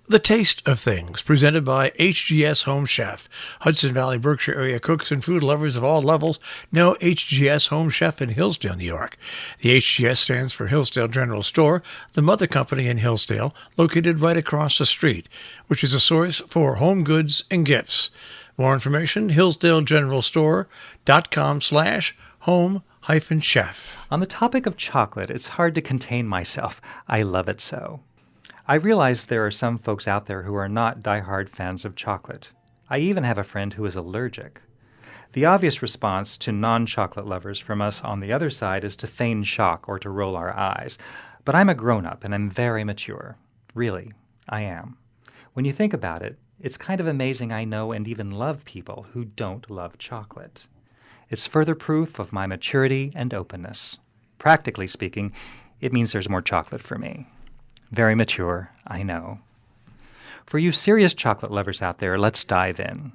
The Taste of Things, presented by HGS Home Chef. Hudson Valley, Berkshire area cooks and food lovers of all levels know HGS Home Chef in Hillsdale, New York. The HGS stands for Hillsdale General Store, the mother company in Hillsdale, located right across the street, which is a source for home goods and gifts. More information, hillsdalegeneralstore.com/home-chef. On the topic of chocolate, it's hard to contain myself. I love it so. I realize there are some folks out there who are not diehard fans of chocolate. I even have a friend who is allergic. The obvious response to non-chocolate lovers from us on the other side is to feign shock or to roll our eyes. But I'm a grown-up and I'm very mature. Really, I am. When you think about it, it's kind of amazing I know and even love people who don't love chocolate. It's further proof of my maturity and openness. Practically speaking, it means there's more chocolate for me. Very mature, I know. For you serious chocolate lovers out there, let's dive in.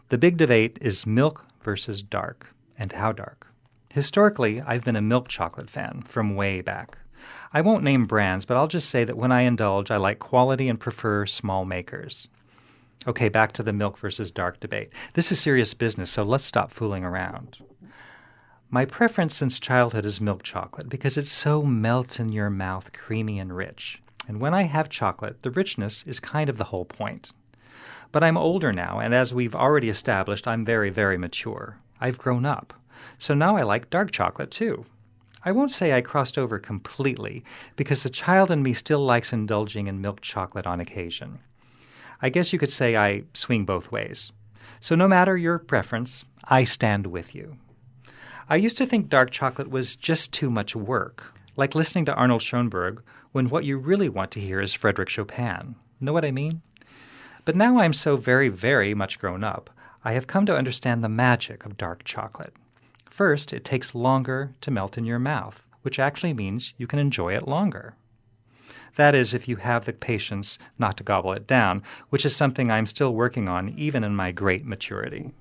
The big debate is milk versus dark, and how dark. Historically, I've been a milk chocolate fan from way back. I won't name brands, but I'll just say that when I indulge, I like quality and prefer small makers. Okay, back to the milk versus dark debate. This is serious business, so let's stop fooling around. My preference since childhood is milk chocolate because it's so melt-in-your-mouth, creamy and rich. And when I have chocolate, the richness is kind of the whole point. But I'm older now, and as we've already established, I'm very, very mature. I've grown up. So now I like dark chocolate, too. I won't say I crossed over completely, because the child in me still likes indulging in milk chocolate on occasion. I guess you could say I swing both ways. So no matter your preference, I stand with you. I used to think dark chocolate was just too much work, like listening to Arnold Schoenberg when what you really want to hear is Frédéric Chopin. Know what I mean? But now I'm so very, very much grown up, I have come to understand the magic of dark chocolate. First, it takes longer to melt in your mouth, which actually means you can enjoy it longer. That is, if you have the patience not to gobble it down, which is something I'm still working on even in my great maturity.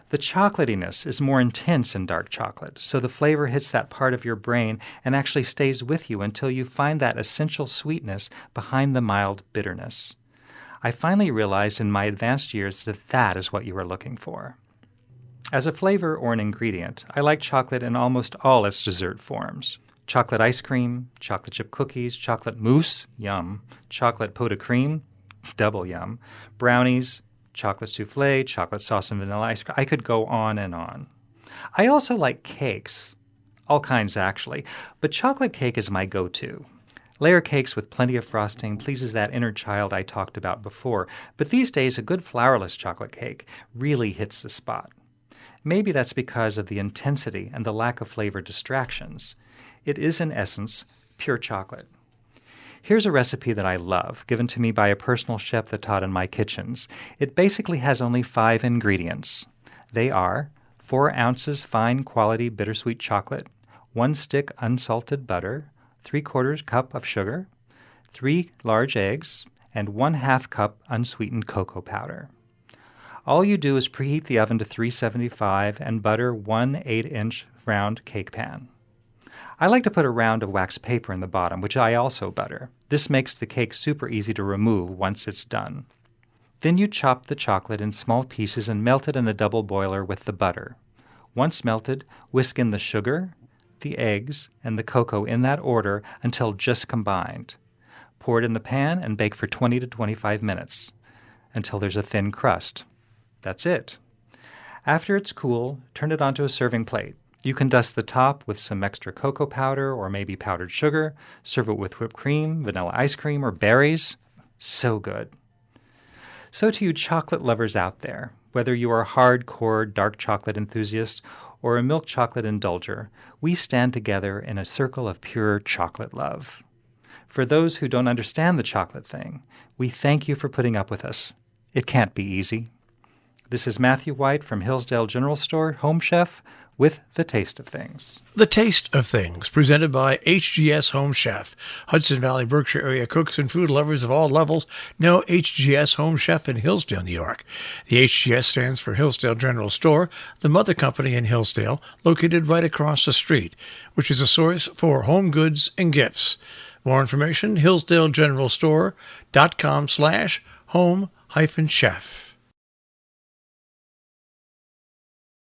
The chocolatiness is more intense in dark chocolate, so the flavor hits that part of your brain and actually stays with you until you find that essential sweetness behind the mild bitterness. I finally realized in my advanced years that that is what you are looking for. As a flavor or an ingredient, I like chocolate in almost all its dessert forms. Chocolate ice cream, chocolate chip cookies, chocolate mousse, yum, chocolate pot de creme, double yum, brownies, chocolate souffle, chocolate sauce and vanilla ice cream. I could go on and on. I also like cakes, all kinds actually, but chocolate cake is my go-to. Layer cakes with plenty of frosting pleases that inner child I talked about before, but these days a good flourless chocolate cake really hits the spot. Maybe that's because of the intensity and the lack of flavor distractions. It is, in essence, pure chocolate. Here's a recipe that I love, given to me by a personal chef that taught in my kitchens. It basically has only 5 ingredients. They are 4 ounces fine quality bittersweet chocolate, 1 stick unsalted butter, 3/4 cup of sugar, 3 large eggs, and 1/2 cup unsweetened cocoa powder. All you do is preheat the oven to 375 and butter 1 8-inch round cake pan. I like to put a round of wax paper in the bottom, which I also butter. This makes the cake super easy to remove once it's done. Then you chop the chocolate in small pieces and melt it in a double boiler with the butter. Once melted, whisk in the sugar, the eggs, and the cocoa in that order until just combined. Pour it in the pan and bake for 20 to 25 minutes until there's a thin crust. That's it. After it's cool, turn it onto a serving plate. You can dust the top with some extra cocoa powder or maybe powdered sugar, serve it with whipped cream, vanilla ice cream, or berries. So good. So to you chocolate lovers out there, whether you are a hardcore dark chocolate enthusiast or a milk chocolate indulger, we stand together in a circle of pure chocolate love. For those who don't understand the chocolate thing, we thank you for putting up with us. It can't be easy. This is Matthew White from Hillsdale General Store, Home Chef, with The Taste of Things. The Taste of Things, presented by HGS Home Chef. Hudson Valley, Berkshire area cooks and food lovers of all levels know HGS Home Chef in Hillsdale, New York. The HGS stands for Hillsdale General Store, the mother company in Hillsdale, located right across the street, which is a source for home goods and gifts. More information, hillsdalegeneralstore.com/home-chef.